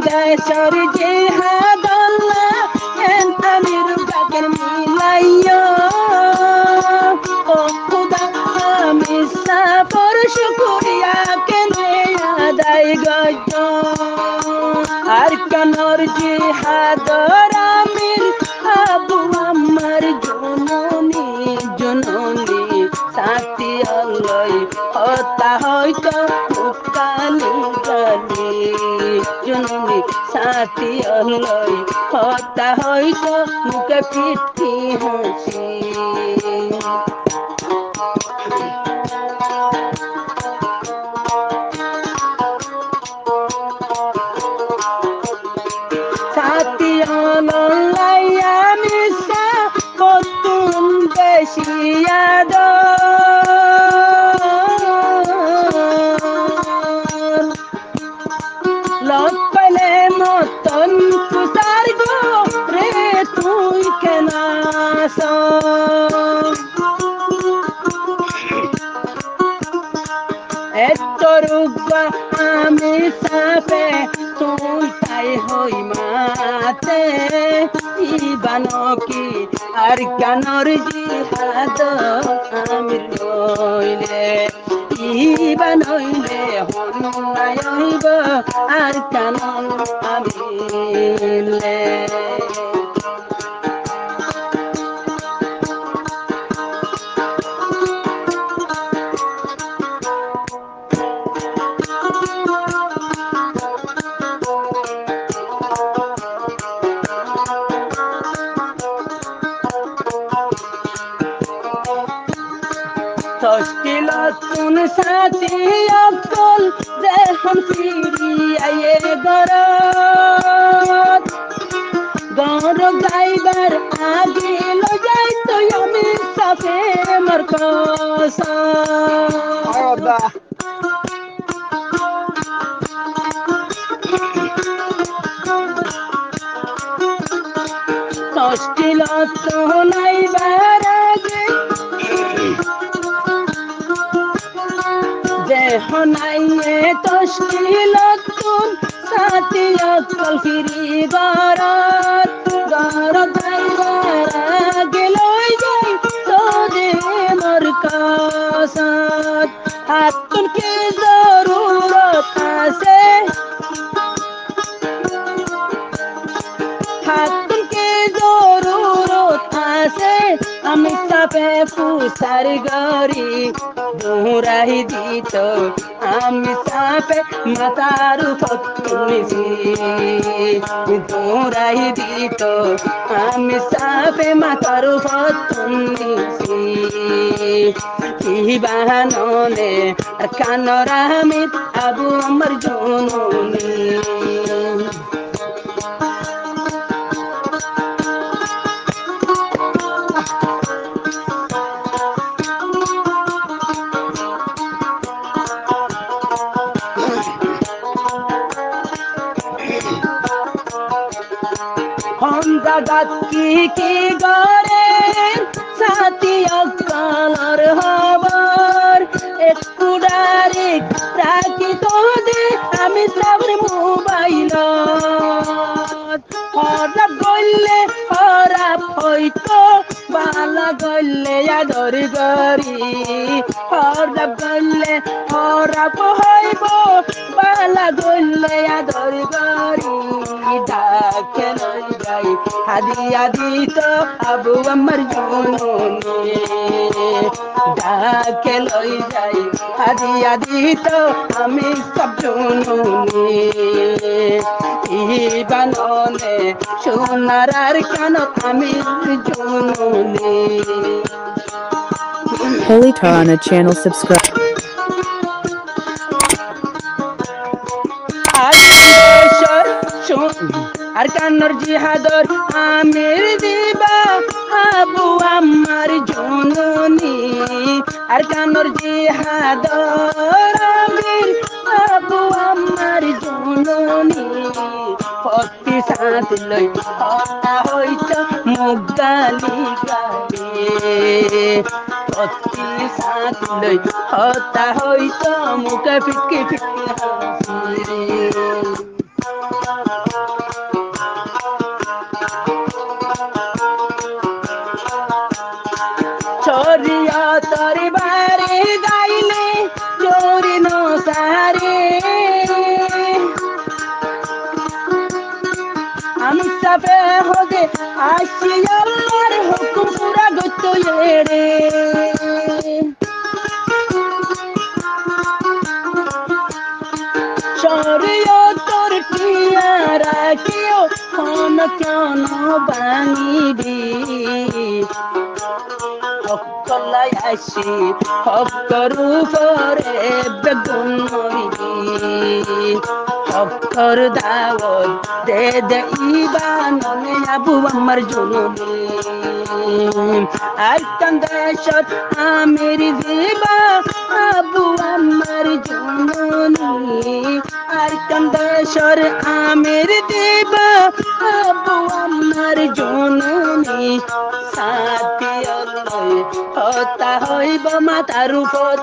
দেশর জিহাদল্লা N আমির গাকের মিলাইয়া ও খুদা আমি সাপর শুকুরিয়া কেনে আদায় গজ আর কানর জিহাদর আমির আবু আমার জননী জননী সাথী আল্লাহ হতা হয়তো মুকালি গালি জননী সাথী আল্লাহ হতা হয়তো মুখে পিঠি হাসি সাথী আল্লাহ মিশা কতুন বেশিয়াদ লপলে মতন তুষার গো রে তুই কেনাস এত রূপা আমি সাপে তুই তাই হই মাতে ইবানকি আর কানর জিহাদ আমি রইলে ইবানইলে হন্নায় হইব আর কানন আমিলে তশকিলাতুন সাথী অকল দেহন ফিরি আয়ে গরত গর গাইবার আগে লো যাই তো আমি সাফে মরকস তশকিলাতুন আইবার আগে হনাইয়ে তশকিলাতুন সাথী অকল ফিরি গরত গরত গাইবার আগে লই যাই তোরে মোর কাসাত হাতুন কে জরুরত আছে হাতুন কে জরুরত আছে আমি সাপে পুসার গরি দৌড়াই দিত আমি সাপে মাতার ফতুনিছি দৌড়াই দিত আমি সাপে মাতার ফতুনিছি কি বাহাননে কানর আমির আবু আমার জননী জাগাত কি গরে সাথী অকালর হবার একটু ডাইরেক্ট রাখি তো দে আমি সাবর মোবাইল হরাপ গলে হরাপ হইতো বালা গলে আদর গরি হরাপ গলে হরাপ হইব বালা গলে আদর গরি ডাকে লই যাই হাদিয়া দিত আবু আমার জননী ডাকে লই যাই হাদিয়া দিত আমি সব জননী ইবাননে সোনার আর কানত আমি জননী Holy Tarana channel subscribe. আর কান্নর জিহাদর আমির দিবা আবু আমার জননী আর কান্নর জিহাদর আমির আবু আমার জননী পতি সাথ লই হতা হইত মুগালি গালি পতি সাথ লই হতা হইত মুখে ফিটকি ফিটকি হাসি হিসাবে হদে আসি আল্লাহর হুকুম পুরা গত এড়ে শরীয়তর টিয়ারা কেউ কোন কেন বাঙিবি হকলাই আসি হকর উপরে বেগুন মরিবি হকর দাওয়াত দে দেইবা ননে আবু আমার জনমে আইতাম দেশত আমির দিবা আবু আমার জননী আইতাম দেশর আমির দিবা আবু আমার জননী সাথী হতা হইব মাতার উপর